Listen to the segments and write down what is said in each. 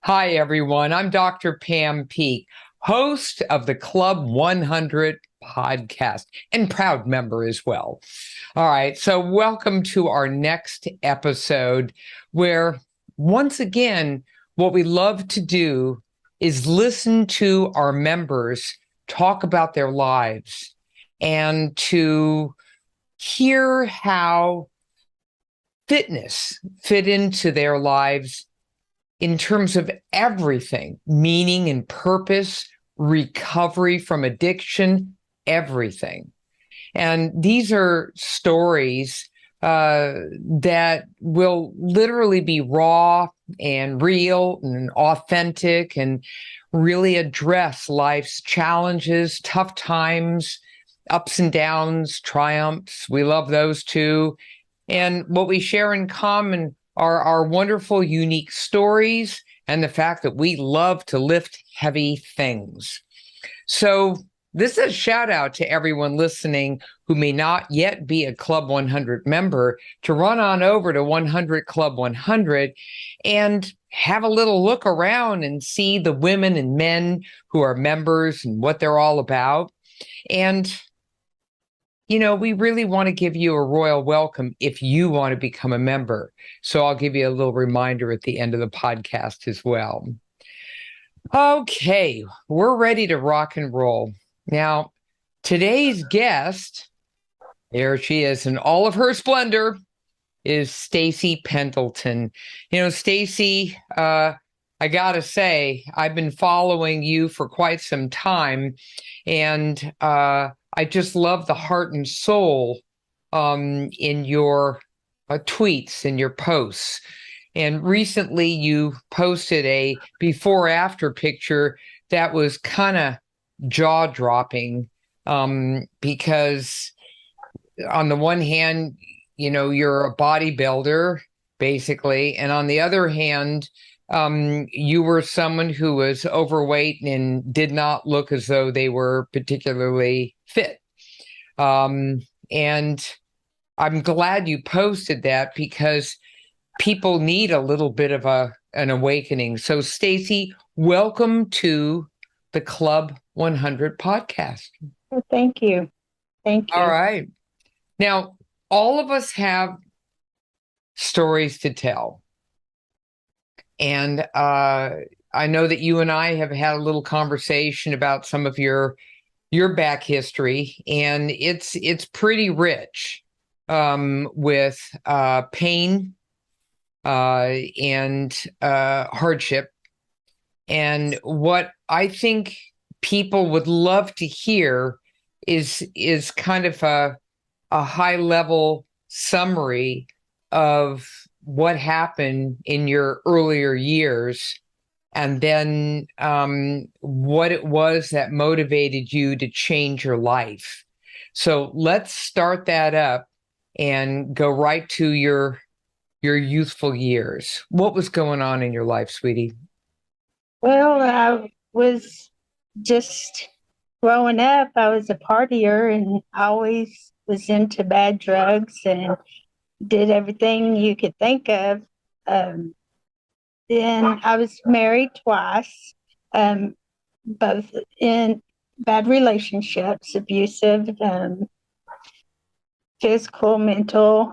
Hi, everyone. I'm Dr. Pam Peak, host of the Club 100 podcast and proud member as well. All right. So, welcome to our next episode where, once again, what we love to do is listen to our members talk about their lives and to hear how fitness fit into their lives in terms of everything, meaning and purpose, recovery from addiction, everything. And these are stories that will literally be raw and real and authentic and really address life's challenges, tough times, ups and downs, triumphs. We love those too. And what we share in common are our wonderful, unique stories and the fact that we love to lift heavy things. So, this is a shout out to everyone listening who may not yet be a Club 100 member to run on over to 100 Club 100 and have a little look around and see the women and men who are members and what they're all about. And we really want to give you a royal welcome if you want to become a member. So I'll give you a little reminder at the end of the podcast as well. Okay, we're ready to rock and roll. Now, today's guest, there she is in all of her splendor, is Stacy Pendleton. Stacy, I gotta say, I've been following you for quite some time, and I just love the heart and soul in your tweets and your posts. And recently you posted a before after picture that was kind of jaw dropping because on the one hand, you're a bodybuilder basically. And on the other hand, you were someone who was overweight and did not look as though they were particularly fit. And I'm glad you posted that because people need a little bit of an awakening. So, Stacy, welcome to the Club 100 podcast. Well, thank you. Thank All you. right. Now, all of us have stories to tell. And I know that you and I have had a little conversation about some of your back history, and it's pretty rich with pain and hardship. And what I think people would love to hear is kind of a high level summary of what happened in your earlier years and then what it was that motivated you to change your life. So let's start that up and go right to your youthful years. What was going on in your life, sweetie? Well, I was just growing up, I was a partier and I always was into bad drugs and did everything you could think of. Um, then I was married twice, both in bad relationships, abusive, physical, mental,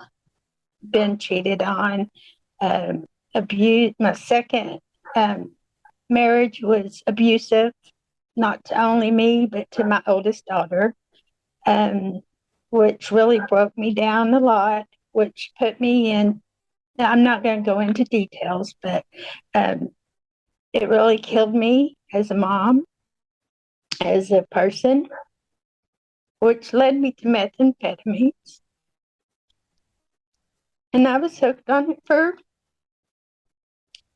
been cheated on, abuse. My second marriage was abusive, not to only me, but to my oldest daughter, um, which really broke me down a lot, which put me in. Now, I'm not going to go into details, but um, it really killed me as a mom, as a person, which led me to methamphetamines. And I was hooked on it for,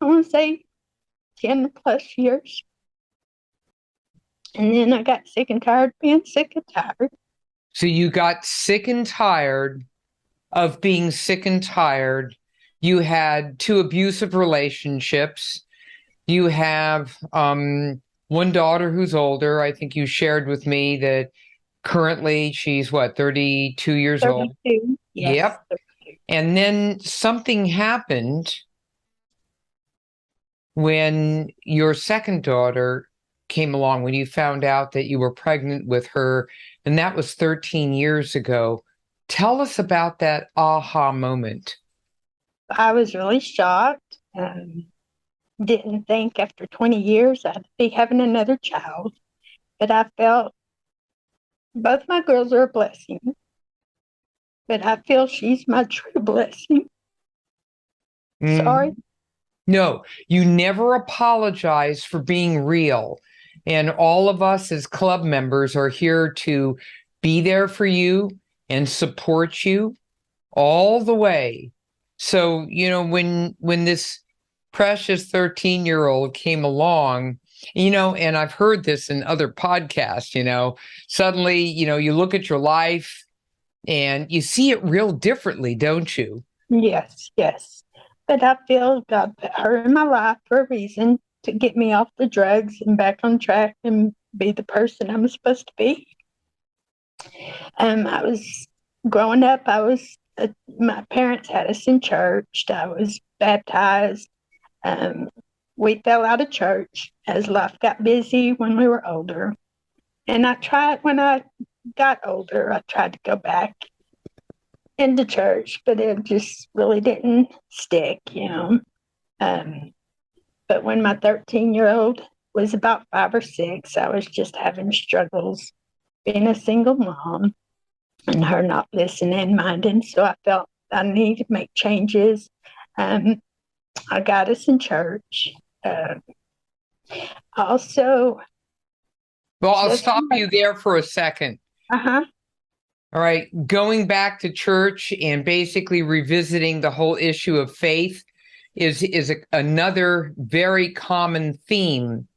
I want to say, 10 plus years. And then I got sick and tired of being sick and tired. So you got sick and tired of being sick and tired. You had two abusive relationships. You have one daughter who's older. I think you shared with me that currently she's what, 32 years old? 32, yes. Yep. And then something happened when your second daughter came along, when you found out that you were pregnant with her, and that was 13 years ago. Tell us about that aha moment. I was really shocked. Didn't think after 20 years I'd be having another child, but I felt both my girls are a blessing, but I feel she's my true blessing. Sorry. No, you never apologize for being real. And all of us as club members are here to be there for you and support you all the way. So, when this precious 13-year-old came along, and I've heard this in other podcasts, suddenly, you look at your life and you see it real differently, don't you? Yes, yes. But I feel God put her in my life for a reason, to get me off the drugs and back on track and be the person I'm supposed to be. I was growing up, my parents had us in church. I was baptized. We fell out of church as life got busy when we were older. And when I got older, I tried to go back into church, but it just really didn't stick. But when my 13-year-old was about 5 or 6, I was just having struggles being a single mom and her not listening, minding. So I felt I needed to make changes. I got us in church. Also, well, I'll stop you there for a second. Uh-huh. All right. Going back to church and basically revisiting the whole issue of faith is another very common theme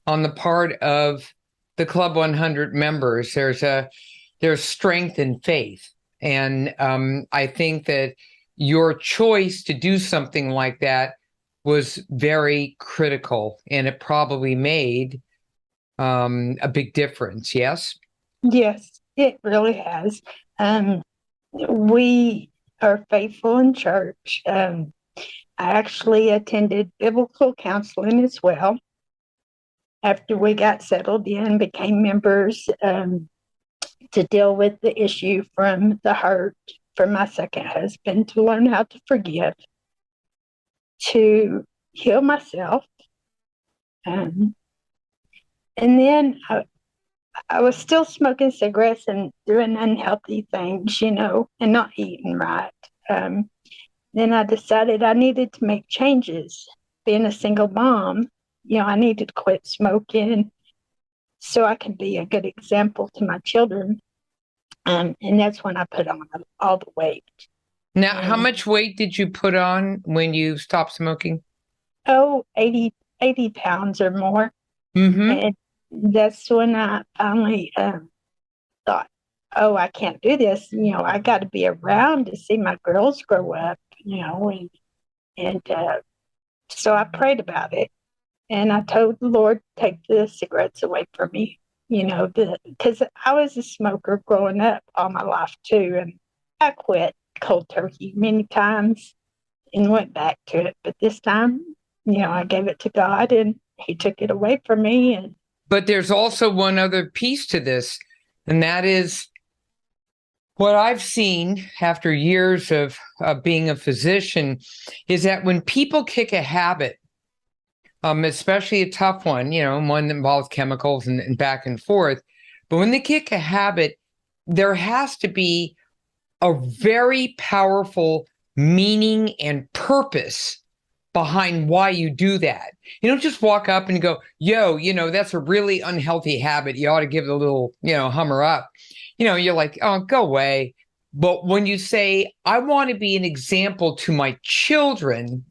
on the part of the Club 100 members. There's strength in faith. And I think that your choice to do something like that was very critical, and it probably made a big difference. Yes? Yes, it really has. We are faithful in church. I actually attended biblical counseling as well after we got settled in, became members, to deal with the issue from the hurt from my second husband, to learn how to forgive, to heal myself. And then I was still smoking cigarettes and doing unhealthy things, and not eating right. Then I decided I needed to make changes. Being a single mom, I needed to quit smoking so I could be a good example to my children. And that's when I put on all the weight. Now, how much weight did you put on when you stopped smoking? 80 pounds or more. Mm-hmm. And that's when I finally thought, oh, I can't do this. I got to be around to see my girls grow up, and so I prayed about it. And I told the Lord, take the cigarettes away from me, because I was a smoker growing up all my life too. And I quit cold turkey many times and went back to it. But this time, I gave it to God and He took it away from me. But there's also one other piece to this, and that is what I've seen after years of being a physician is that when people kick a habit, especially a tough one, one that involves chemicals and back and forth, but when they kick a habit, there has to be a very powerful meaning and purpose behind why you do that. You don't just walk up and go, yo, that's a really unhealthy habit. You ought to give it a little, hummer up. You're like, oh, go away. But when you say, I want to be an example to my children,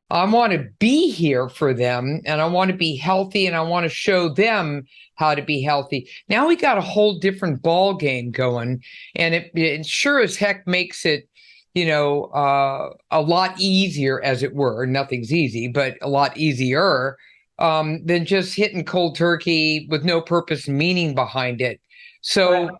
I want to be here for them, and I want to be healthy, and I want to show them how to be healthy. Now we got a whole different ball game going, and it sure as heck makes it, a lot easier, as it were. Nothing's easy, but a lot easier than just hitting cold turkey with no purpose and meaning behind it. So. Wow.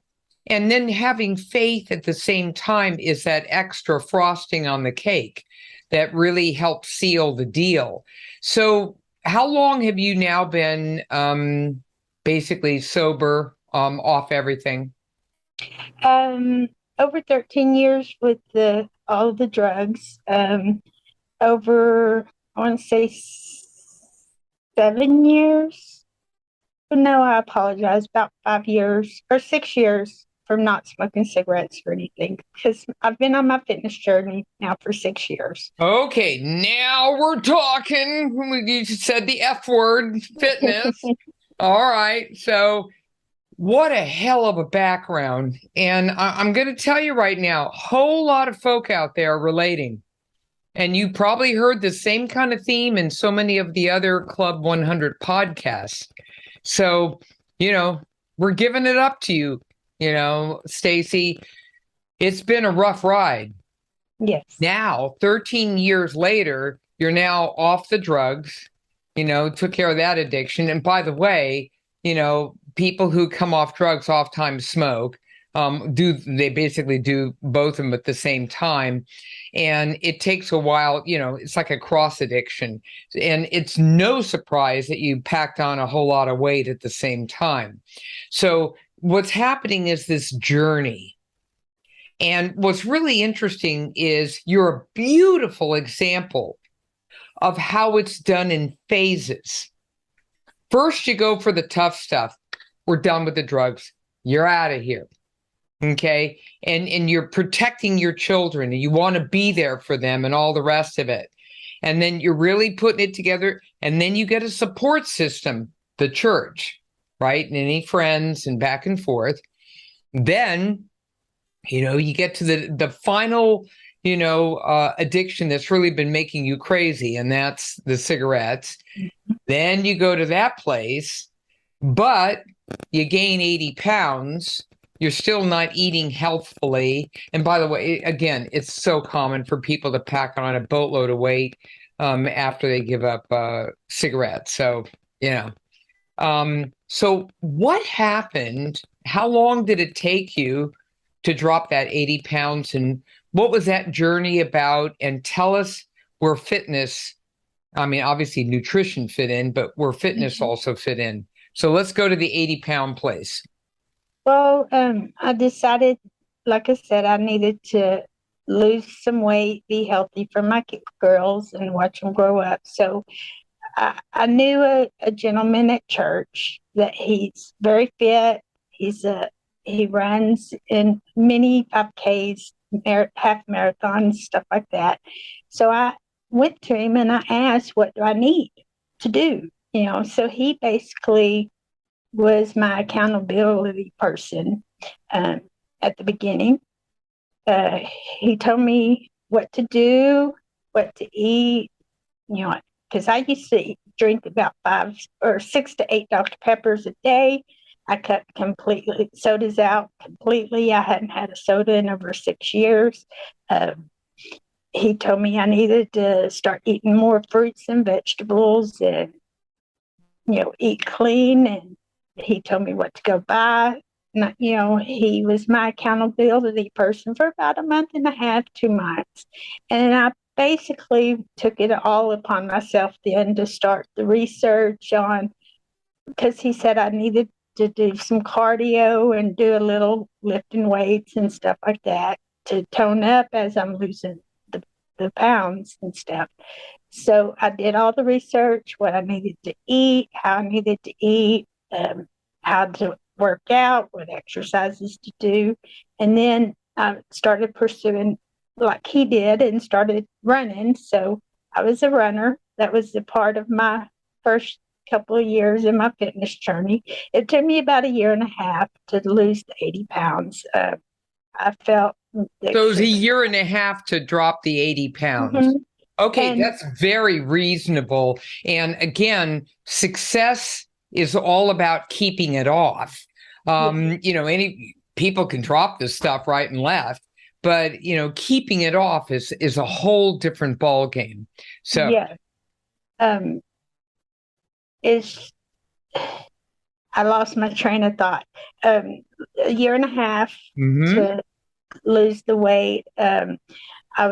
And then having faith at the same time is that extra frosting on the cake that really helps seal the deal. So how long have you now been basically sober, off everything? Um, Over 13 years with all the drugs. Over, I want to say 7 years. No, I apologize. About 5 years or 6 years from not smoking cigarettes or anything, because I've been on my fitness journey now for 6 years. Okay, now we're talking. You said the F word, fitness. All right. So, what a hell of a background. And I'm going to tell you right now, a whole lot of folk out there relating. And you probably heard the same kind of theme in so many of the other Club 100 podcasts. So, we're giving it up to you, Stacy. It's been a rough ride. Yes. Now, 13 years later, you're now off the drugs, took care of that addiction. And by the way, people who come off drugs oftentimes smoke. They basically do both of them at the same time. And it takes a while, it's like a cross addiction. And it's no surprise that you packed on a whole lot of weight at the same time. So what's happening is this journey. And what's really interesting is you're a beautiful example of how it's done in phases. First, you go for the tough stuff. We're done with the drugs. You're out of here. Okay. And you're protecting your children and you want to be there for them and all the rest of it. And then you're really putting it together. And then you get a support system, the church, right? And any friends and back and forth. Then you get to the final, addiction that's really been making you crazy, and that's the cigarettes. Then you go to that place, but you gain 80 pounds. You're still not eating healthfully. And by the way, again, it's so common for people to pack on a boatload of weight after they give up cigarettes. So, so what happened? How long did it take you to drop that 80 pounds? And what was that journey about? And tell us where fitness, I mean, obviously nutrition fit in, but where fitness also fit in. So let's go to the 80-pound place. Well, I decided, like I said, I needed to lose some weight, be healthy for my girls, and watch them grow up. So I knew a gentleman at church that he's very fit. He runs in many 5Ks, half marathons, stuff like that. So I went to him and I asked, what do I need to do? So he basically was my accountability person at the beginning. Uh, he told me what to do, what to eat, because I used to drink about 5 or 6 to 8 Dr. Peppers a day. I cut completely sodas out completely. I hadn't had a soda in over 6 years. He told me I needed to start eating more fruits and vegetables and, eat clean. And he told me what to go buy. And, he was my accountability person for about a month and a half, 2 months. And I basically took it all upon myself then to start the research on, because he said I needed to do some cardio and do a little lifting weights and stuff like that to tone up as I'm losing the pounds and stuff. So I did all the research, what I needed to eat, how I needed to eat, how to work out, what exercises to do. And then I started pursuing like he did and started running. So I was a runner. That was a part of my first couple of years in my fitness journey. It took me about a year and a half to lose the 80 pounds. I felt so it was a year and a half to drop the 80 pounds. Mm-hmm. Okay, that's very reasonable. And again, success is all about keeping it off. Any people can drop this stuff right and left, but keeping it off is a whole different ball game. So yeah, I lost my train of thought. A year and a half to lose the weight. I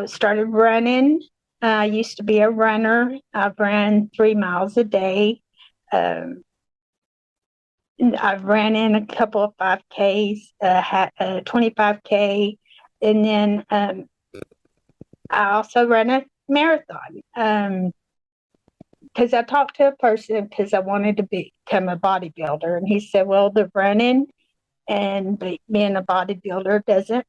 started running I used to be a runner. I've ran 3 miles a day. Um, I've ran in a couple of 5Ks, 25K, and then I also ran a marathon. Because I talked to a person because I wanted to become a bodybuilder, and he said, "Well, the running and being a bodybuilder doesn't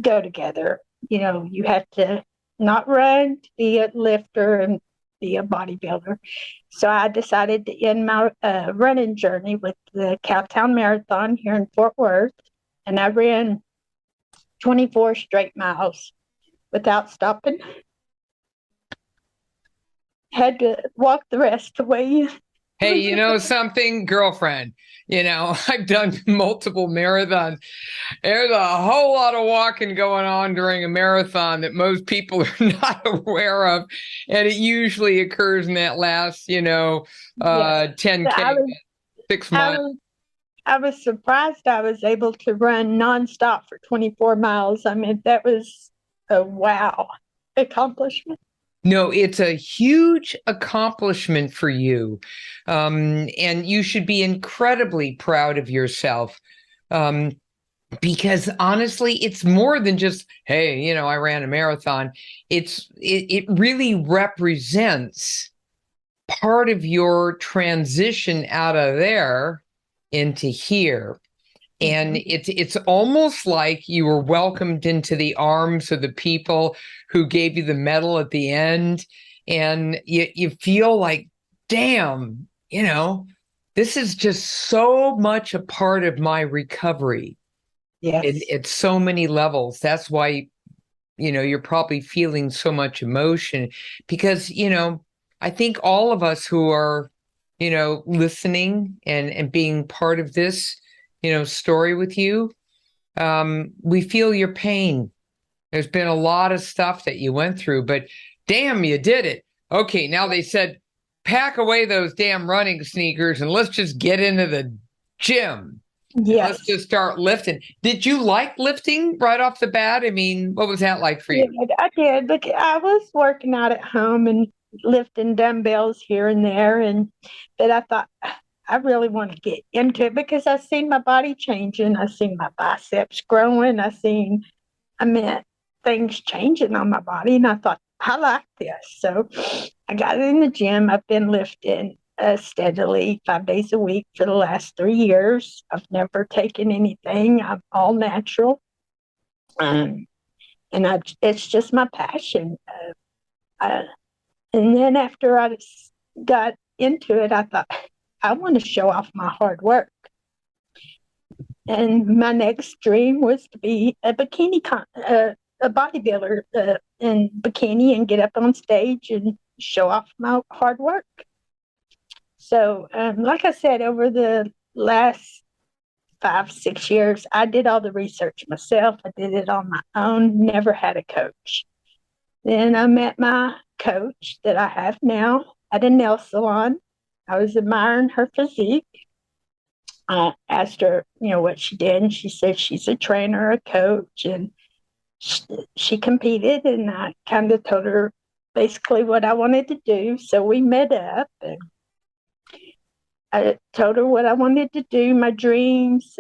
go together. You know, you have to not run to be a lifter and be a bodybuilder." So I decided to end my running journey with the Cowtown Marathon here in Fort Worth, and I ran 24 straight miles without stopping. Had to walk the rest away. Hey, you know something, girlfriend? I've done multiple marathons. There's a whole lot of walking going on during a marathon that most people are not aware of. And it usually occurs in that last, 10K, 6 months. I was surprised I was able to run nonstop for 24 miles. I mean, that was a wow accomplishment. No, it's a huge accomplishment for you. And you should be incredibly proud of yourself. Because honestly, it's more than just, hey, I ran a marathon. It really represents part of your transition out of there into here. And it's almost like you were welcomed into the arms of the people who gave you the medal at the end. And you feel like, damn, this is just so much a part of my recovery. Yes. It's so many levels. That's why, you're probably feeling so much emotion because, I think all of us who are, listening and being part of this, story with you, we feel your pain. There's been a lot of stuff that you went through, but damn, you did it. Okay, now they said, pack away those damn running sneakers and let's just get into the gym. Yes. Let's just start lifting. Did you like lifting right off the bat? I mean, what was that like for you? Yeah, I did, but I was working out at home and lifting dumbbells here and there, but I thought I really want to get into it because I seen my body changing. I seen my biceps growing. I mean, things changing on my body, and I thought I like this. So I got in the gym. I've been lifting steadily 5 days a week for the last 3 years. I've never taken anything. I'm all natural. And it's just my passion. And then after I got into it, I thought, I want to show off my hard work. And my next dream was to be a bodybuilder in bikini and get up on stage and show off my hard work. So, like I said, over the last 5, 6 years, I did all the research myself. I did it on my own, never had a coach. Then I met my coach that I have now at a nail salon. I was admiring her physique. I asked her, what she did, and she said she's a trainer, a coach, and she competed, and I kind of told her basically what I wanted to do. So we met up, and I told her what I wanted to do, my dreams,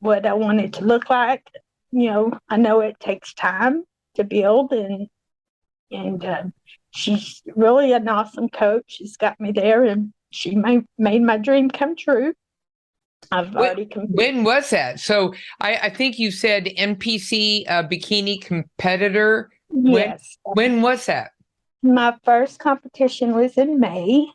what I wanted to look like. I know it takes time to build, and she's really an awesome coach. She's got me there, and she made my dream come true. I've already competed. When was that? So I think you said NPC bikini competitor. Yes. When was that? My first competition was in May,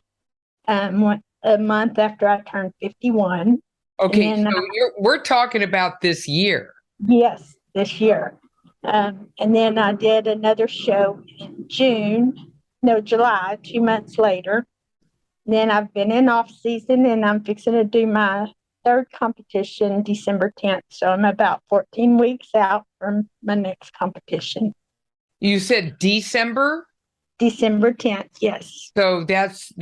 a month after I turned 51. Okay, so we're talking about this year. Yes, this year. And then I did another show in July, 2 months later. And then I've been in off season, and I'm fixing to do my third competition December 10th. So I'm about 14 weeks out from my next competition. You said December? December 10th, yes. So that's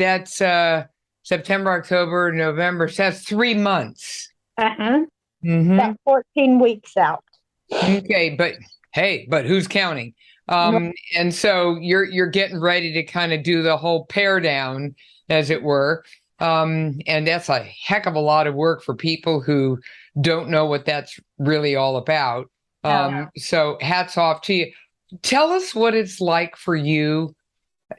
September, October, November. So that's 3 months. Uh-huh. Mm-hmm. About 14 weeks out. Okay, but hey, who's counting? And so you're getting ready to kind of do the whole pare down, as it were. And that's a heck of a lot of work for people who don't know what that's really all about. So hats off to you. Tell us what it's like for you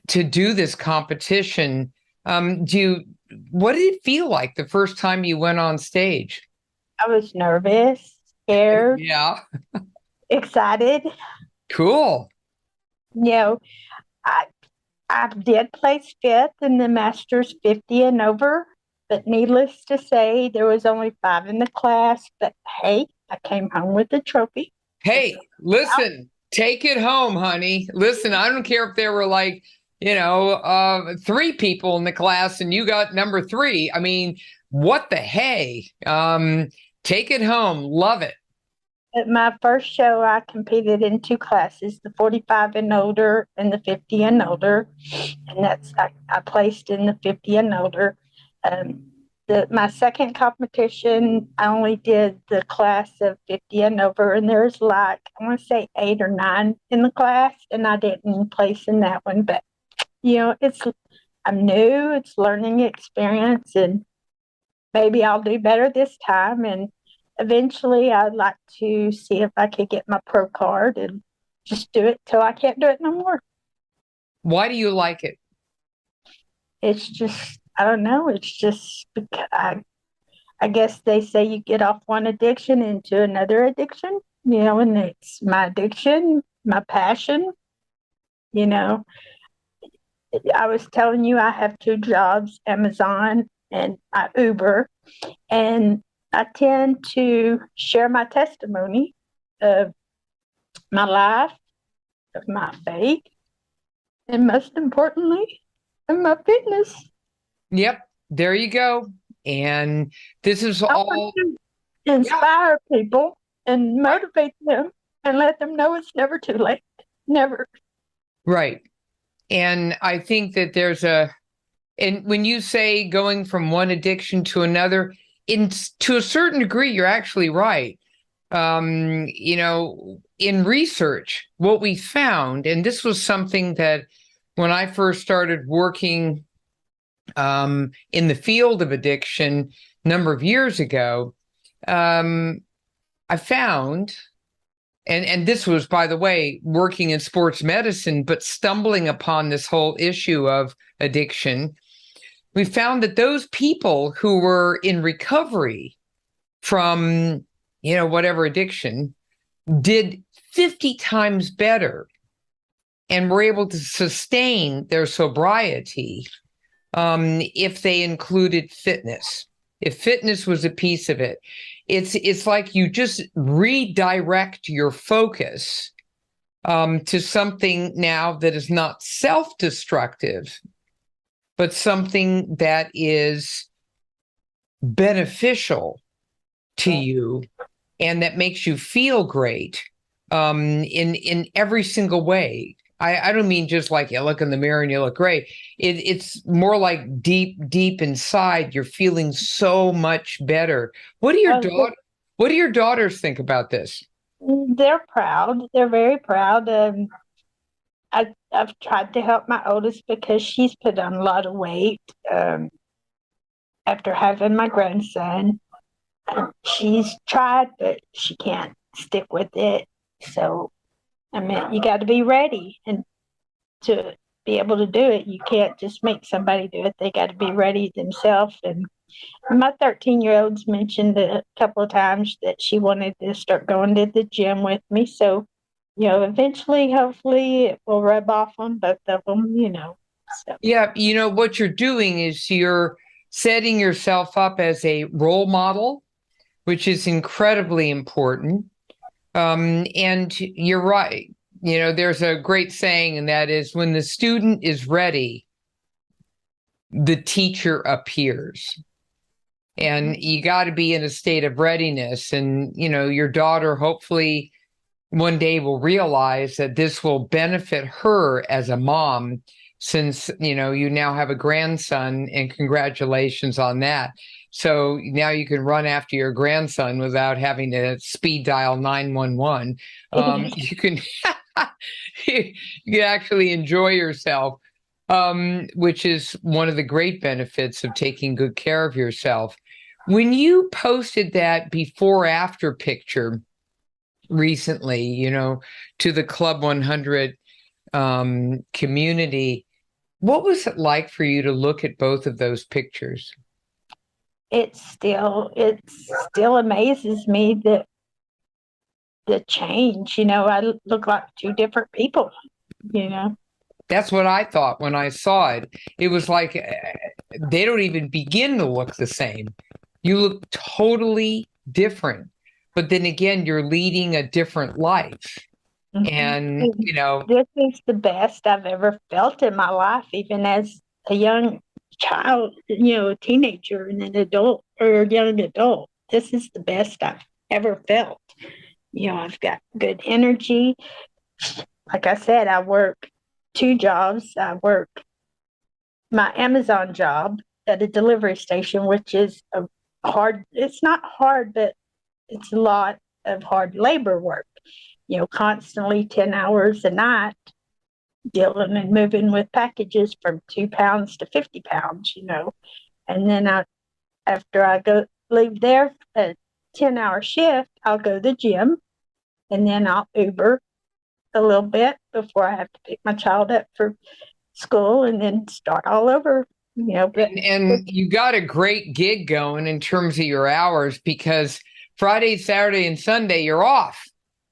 to do this competition. What did it feel like the first time you went on stage? I was nervous, scared, Yeah, excited. cool. You know, I I did place fifth in the Masters 50 and over, but needless to say, there was only five in the class. But hey, I came home with the trophy. Hey, listen, take it home, honey. Listen, I don't care if there were like, three people in the class and you got number three. I mean, what the hey? Take it home. Love it. At my first show, I competed in two classes, the 45 and older and the 50 and older. And I placed in the 50 and older. Um, my second competition, I only did the class of 50 and over, and there's like, I want to say eight or nine in the class, and I didn't place in that one. But, I'm new, it's learning experience, and maybe I'll do better this time. And eventually, I'd like to see if I could get my pro card and just do it till I can't do it no more. Why do you like it? It's just, I don't know. It's just because I guess they say you get off one addiction into another addiction, and it's my addiction, my passion. You know, I was telling you I have two jobs, Amazon and I Uber, and I tend to share my testimony of my life, of my faith, and most importantly, of my fitness. Yep, there you go. And this is I all, want to inspire people and motivate them and let them know it's never too late. Never. right. And I think that and when you say going from one addiction to another, to a certain degree, you're actually right. In research, what we found, and this was something that when I first started working in the field of addiction a number of years ago, I found, and this was, by the way, working in sports medicine, but stumbling upon this whole issue of addiction, we found that those people who were in recovery from, whatever addiction did 50 times better and were able to sustain their sobriety if they included fitness. If fitness was a piece of it, it's like you just redirect your focus to something now that is not self-destructive, but something that is beneficial to you and that makes you feel great in every single way. I don't mean just like you look in the mirror and you look great. It's more like deep inside, you're feeling so much better. What do your daughters think about this? They're proud. They're very proud. I've tried to help my oldest because she's put on a lot of weight after having my grandson. She's tried, but she can't stick with it. So, I mean, you got to be ready and to be able to do it. You can't just make somebody do it. They got to be ready themselves. And my 13-year-old's mentioned a couple of times that she wanted to start going to the gym with me. So, eventually, hopefully, it will rub off on both of them. So. Yeah, what you're doing is you're setting yourself up as a role model, which is incredibly important. And you're right. There's a great saying, and that is when the student is ready, the teacher appears. And you got to be in a state of readiness. And, your daughter hopefully one day will realize that this will benefit her as a mom, since, you now have a grandson, and congratulations on that. So now you can run after your grandson without having to speed dial 911. You can You actually enjoy yourself, which is one of the great benefits of taking good care of yourself. When you posted that before after picture recently, to the Club 100 community, what was it like for you to look at both of those pictures? It still amazes me that the change. I look like two different people. You know. That's what I thought when I saw it. It was like they don't even begin to look the same. You look totally different. But then again, you're leading a different life. And, Mhm. This is the best I've ever felt in my life, even as a young child, a teenager and an adult or a young adult. This is the best I've ever felt. I've got good energy. Like I said, I work two jobs. I work my Amazon job at a delivery station, which is it's not hard, but it's a lot of hard labor work, constantly 10 hours a night dealing and moving with packages from 2 pounds to 50 pounds, And then after I leave there, a 10-hour shift, I'll go to the gym and then I'll Uber a little bit before I have to pick my child up for school and then start all over, but and you got a great gig going in terms of your hours because Friday, Saturday, and Sunday you're off.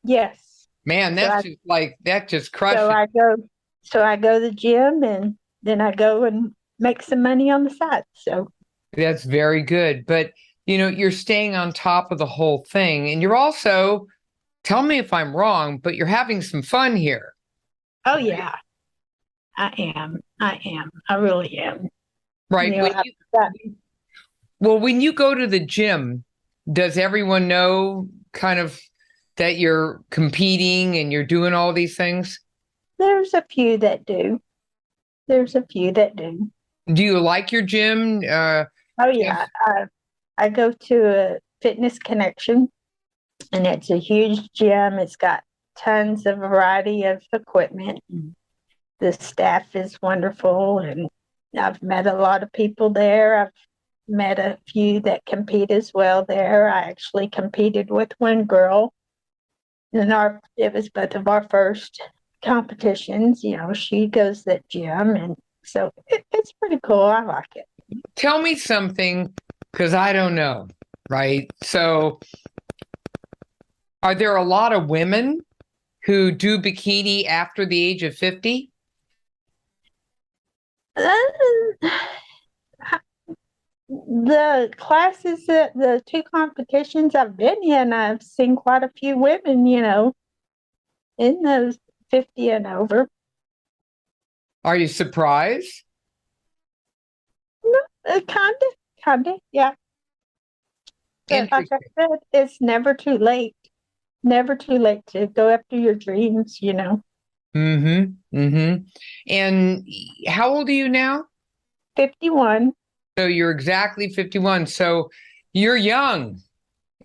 yes. Man, that's just like that just crushes. I go to the gym and then I go and make some money on the side. So that's very good. But you're staying on top of the whole thing. And you're also, tell me if I'm wrong, but you're having some fun here. oh yeah, I am. I really am. Right. When you go to the gym, does everyone know kind of that you're competing and you're doing all these things? There's a few that do. There's a few that do. Do you like your gym? Oh yeah. I go to a Fitness Connection and it's a huge gym. It's got tons of variety of equipment. The staff is wonderful and I've met a lot of people there. I've met a few that compete as well there. I actually competed with one girl in it was both of our first competitions. She goes to that gym and so it's pretty cool. I like it. Tell me something because I don't know. Right. So are there a lot of women who do bikini after the age of 50? Uh, the classes that the two competitions I've been in, I've seen quite a few women, in those 50 and over. Are you surprised? No, kind of, yeah. But like I said, it's never too late. Never too late to go after your dreams, Mm-hmm. Mm-hmm. And how old are you now? 51. So you're exactly 51. So you're young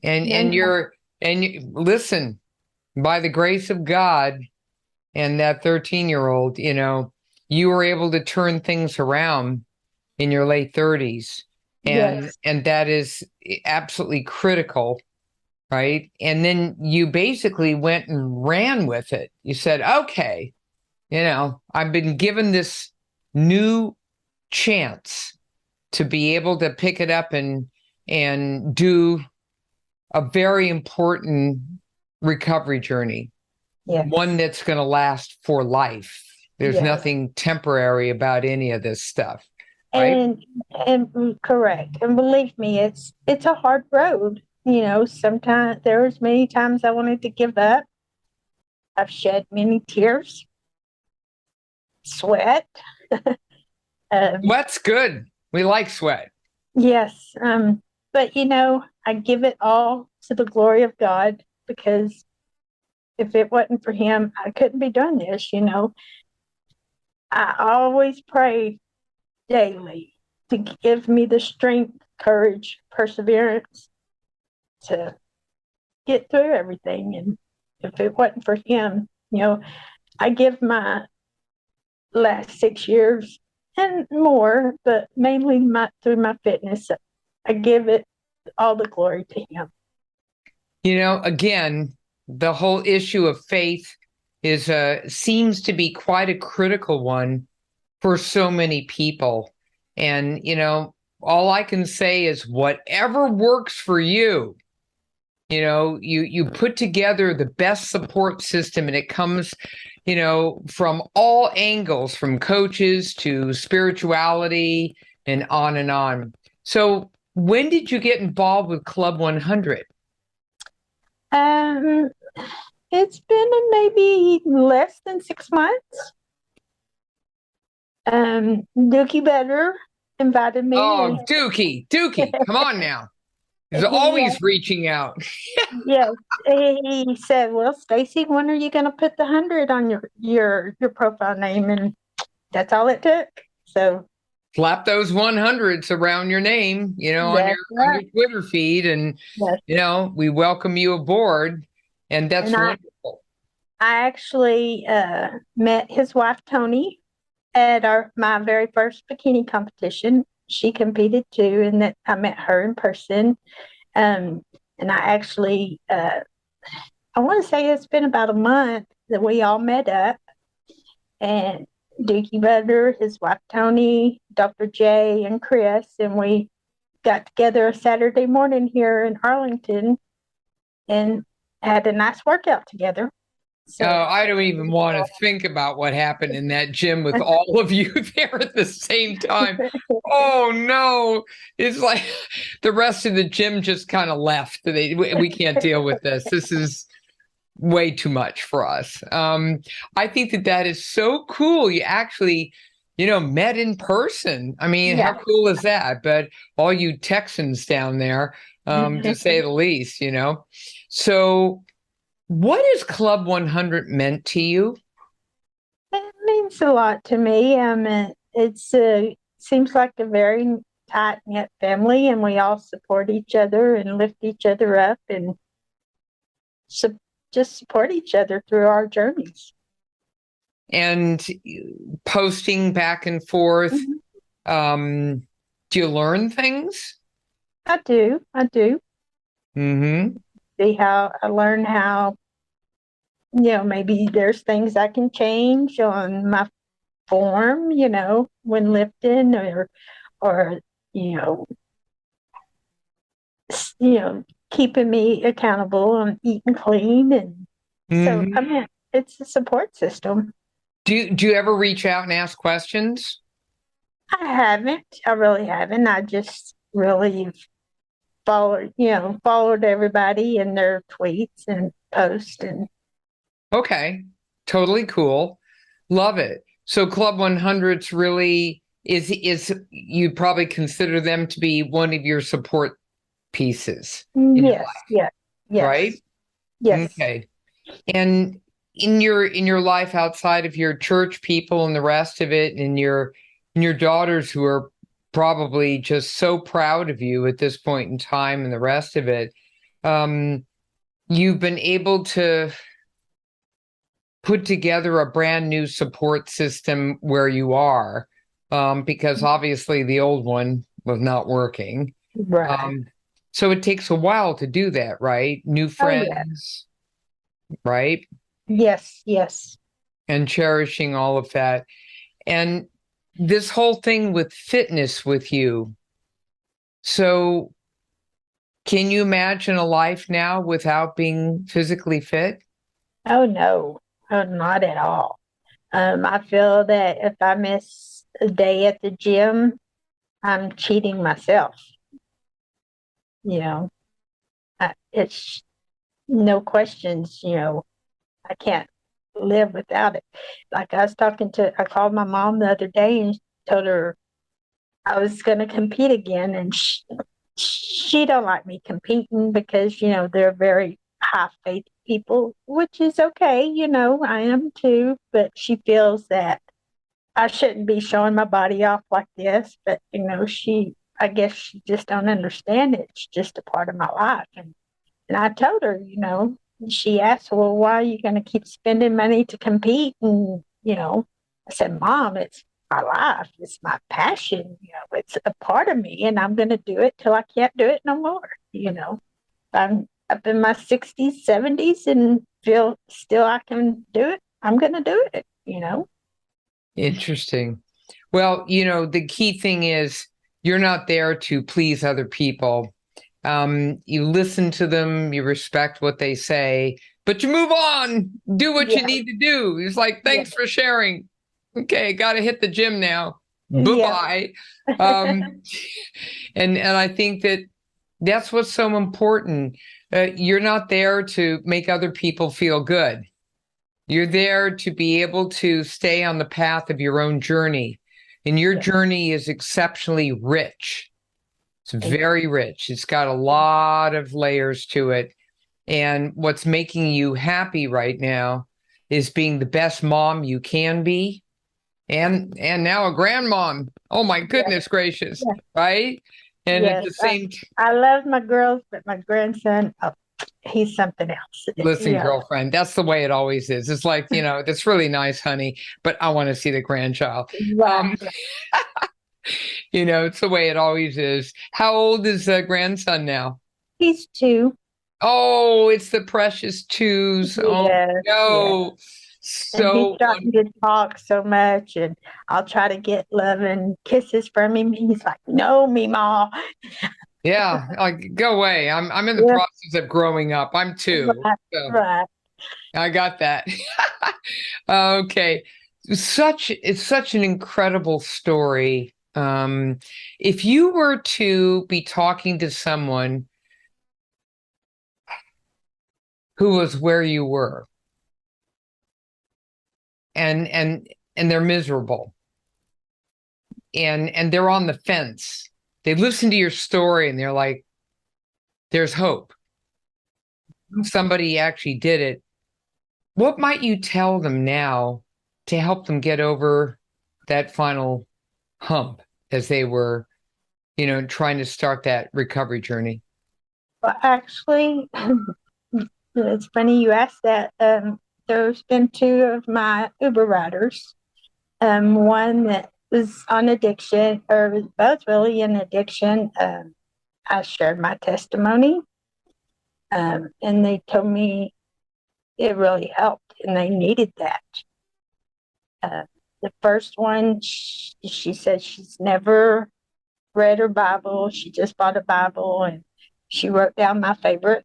and listen, by the grace of God and that 13-year-old, you were able to turn things around in your late 30s. Yes. And that is absolutely critical, right? And then you basically went and ran with it. You said, okay, I've been given this new chance to be able to pick it up and do a very important recovery journey, Yes. one that's going to last for life. There's Yes. nothing temporary about any of this stuff, right? And correct. And believe me, it's a hard road. Sometimes there was many times I wanted to give up. I've shed many tears, sweat. Sweat's good. We like sweat. Yes. But I give it all to the glory of God because if it wasn't for him, I couldn't be doing this, I always pray daily to give me the strength, courage, perseverance to get through everything. And if it wasn't for him, You know, I give my last 6 years and more, but mainly through my fitness, I give it all the glory to him. Again, the whole issue of faith is seems to be quite a critical one for so many people. And, all I can say is whatever works for you, you put together the best support system, and it comes, from all angles, from coaches to spirituality and on and on. So when did you get involved with Club 100? Um, it's been maybe less than 6 months. Dookie Better invited me. Oh, Dookie, come on now. He's always reaching out. Yes, he said, "Well, Stacy, when are you going to put the 100 on your profile name?" And that's all it took. So slap those 100s around your name, on your Twitter feed, and we welcome you aboard, and that's wonderful. I actually met his wife Tony at my very first bikini competition. She competed too, and that I met her in person. And I actually, I want to say it's been about a month that we all met up, and Dookie Butter, his wife Tony, Dr. J, and Chris, and we got together a Saturday morning here in Arlington and had a nice workout together. So, I don't even want to think about what happened in that gym with all of you there at the same time. Oh no, it's like the rest of the gym just kind of left. We can't deal with this. This is way too much for us. I think that is so cool. You actually, met in person. I mean, how cool is that? But all you Texans down there, to say the least, So what has Club 100 meant to you? It means a lot to me. It's seems like a very tight-knit family, and we all support each other and lift each other up and just support each other through our journeys. And posting back and forth, do you learn things? I do. Mm-hmm. See how I learn how, maybe there's things I can change on my form, when lifting or keeping me accountable on eating clean. And so, I mean, it's a support system. Do you ever reach out and ask questions? I haven't. I really haven't. I just really followed everybody in their tweets and posts. And okay, totally cool. Love it. So Club 100's really is you'd probably consider them to be one of your support pieces. Yes. Right? Yes. Okay. And in your life outside of your church people and the rest of it, and your daughters who are probably just so proud of you at this point in time and the rest of it, you've been able to put together a brand new support system where you are, because obviously the old one was not working. Right. So it takes a while to do that, right? New friends, right? Yes. And cherishing all of that. And this whole thing with fitness with you. So can you imagine a life now without being physically fit? Oh, no, not at all. I feel that if I miss a day at the gym, I'm cheating myself. It's no questions, I can't live without it. Like I called my mom the other day and told her I was going to compete again, and she don't like me competing because, they're very high faith people, which is okay, I am too, but she feels that I shouldn't be showing my body off like this, but I guess she just don't understand it. It's just a part of my life. And I told her, she asked, well, why are you going to keep spending money to compete? And, I said, Mom, it's my life. It's my passion. It's a part of me, and I'm going to do it till I can't do it no more. I'm up in my 60s, 70s, and feel still I can do it. I'm going to do it. Interesting. Well, the key thing is you're not there to please other people. You listen to them, you respect what they say, but you move on, do what you Yeah, need to do. It's like, yeah, thanks for sharing. Okay, got to hit the gym now. yeah, Bye-bye. Um, and I think that's what's so important. You're not there to make other people feel good. You're there to be able to stay on the path of your own journey. And your yeah. journey is exceptionally rich. It's Thank very rich. It's got a lot of layers to it. And what's making you happy right now is being the best mom you can be. And now a grandmom. Oh my you. goodness gracious, Yeah, right? And at yes. the same I love my girls, but my grandson, oh, he's something else. listen, Yeah. girlfriend, that's the way it always is. It's like, that's really nice, honey, but I want to see the grandchild. Right. Um, it's the way it always is. How old is the grandson now? He's two. Oh, it's the precious twos. Oh Yes, yes. no. And he's So starting to talk so much, and I'll try to get love and kisses from him. And he's like, "No, Meemaw." yeah, like go away. I'm in the Yeah, process of growing up. I'm two. right, So right. I got that. Okay. It's such an incredible story. If you were to be talking to someone who was where you were and they're miserable and they're on the fence, they listen to your story and they're like, there's hope. Somebody actually did it. What might you tell them now to help them get over that final hump as they were, trying to start that recovery journey? Well, actually, it's funny you asked that. There's been two of my Uber riders. One that was on addiction, or was both really in addiction. I shared my testimony, and they told me it really helped, and they needed that. Uh, the first one, she said she's never read her Bible. She just bought a Bible, and she wrote down my favorite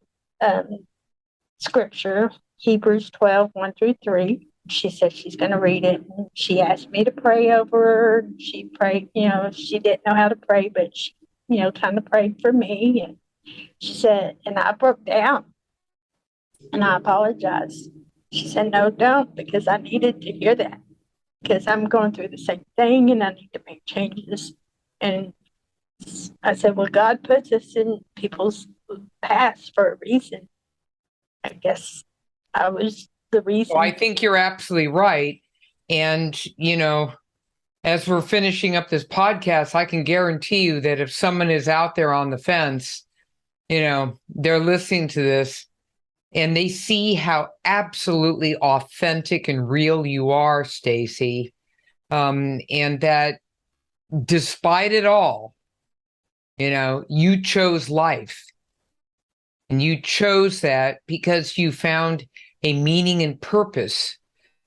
scripture, Hebrews 12, 1 through 3. She said she's going to read it. She asked me to pray over her. She prayed, she didn't know how to pray, but she, kind of prayed for me. And she said, and I broke down and I apologized. She said, no, don't, because I needed to hear that because I'm going through the same thing and I need to make changes. And I said, well, God puts us in people's paths for a reason. I guess I was the Well, I reason. think you're absolutely right. And, as we're finishing up this podcast, I can guarantee you that if someone is out there on the fence, they're listening to this and they see how absolutely authentic and real you are, Stacy, and that despite it all, you chose life. And you chose that because you found a meaning and purpose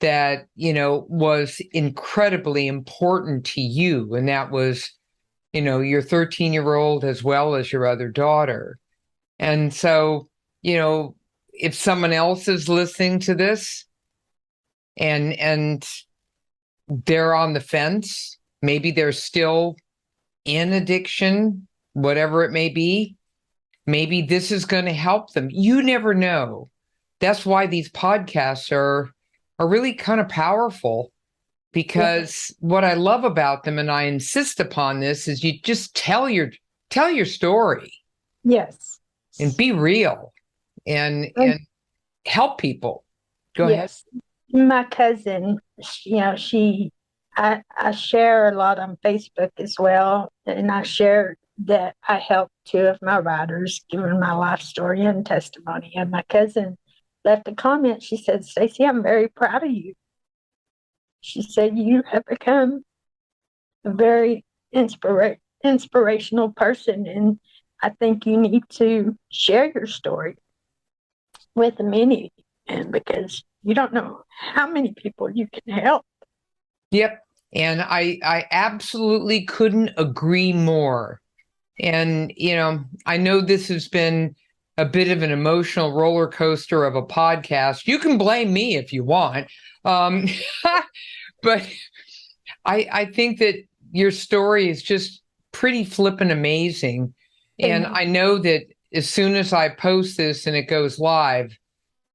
that, was incredibly important to you. And that was, your 13-year-old as well as your other daughter. And so, if someone else is listening to this and they're on the fence, maybe they're still in addiction, whatever it may be, maybe this is going to help them. You never know. That's why these podcasts are really kind of powerful, because what I love about them, and I insist upon this, is you just tell your story Yes. and be real and help people. Go ahead. Yes. My cousin, I share a lot on Facebook as well. And I share that I helped two of my riders, giving my life story and testimony. And my cousin left a comment. She said, "Stacy, I'm very proud of you." She said, "You have become a very inspirational person, and I think you need to share your story with many, and because you don't know how many people you can help." Yep. And I absolutely couldn't agree more. And, I know this has been a bit of an emotional roller coaster of a podcast. You can blame me if you want. Um, but I think that your story is just pretty flippin' amazing. And I know that as soon as I post this and it goes live,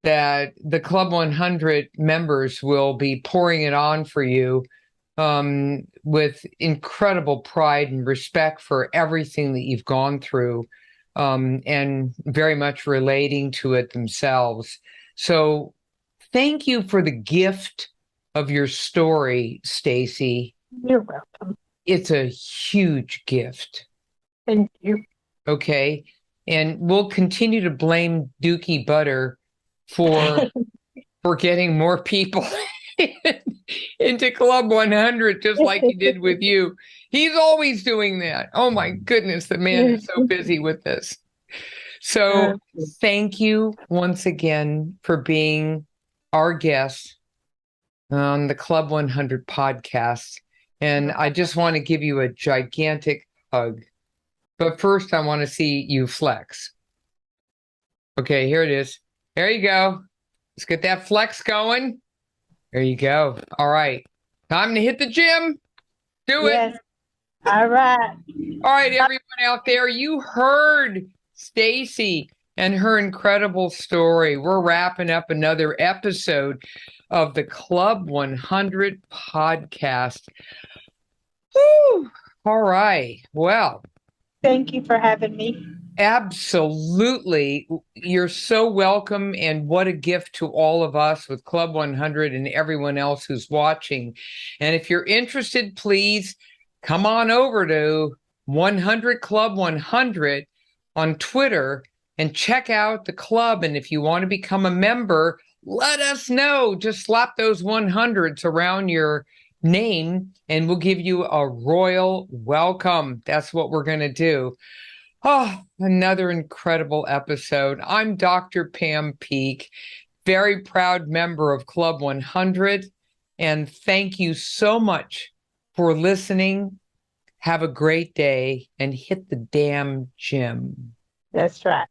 that the Club 100 members will be pouring it on for you with incredible pride and respect for everything that you've gone through, and very much relating to it themselves. So thank you for the gift of your story, Stacy. You're welcome. It's a huge gift. Thank you. Okay. And we'll continue to blame Dookie Butter for getting more people into Club 100, just like he did with you. He's always doing that. Oh my goodness, the man is so busy with this. So thank you once again for being our guest on the Club 100 podcast. And I just want to give you a gigantic hug. But first, I want to see you flex. Okay, here it is. There you go. Let's get that flex going. There you go. All right. Time to hit the gym. Do it. All right. All right, everyone out there, you heard Stacy and her incredible story. We're wrapping up another episode of the Club 100 podcast. Woo! All right. Well, thank you for having me. Absolutely. You're so welcome. And what a gift to all of us with Club 100 and everyone else who's watching. And if you're interested, please come on over to 100 Club 100 on Twitter and check out the club. And if you want to become a member, let us know. Just slap those 100s around your name and we'll give you a royal welcome. That's what we're going to do. Oh, another incredible episode. I'm Dr. Pam Peak, very proud member of Club 100. And thank you so much for listening. Have a great day and hit the damn gym. That's right.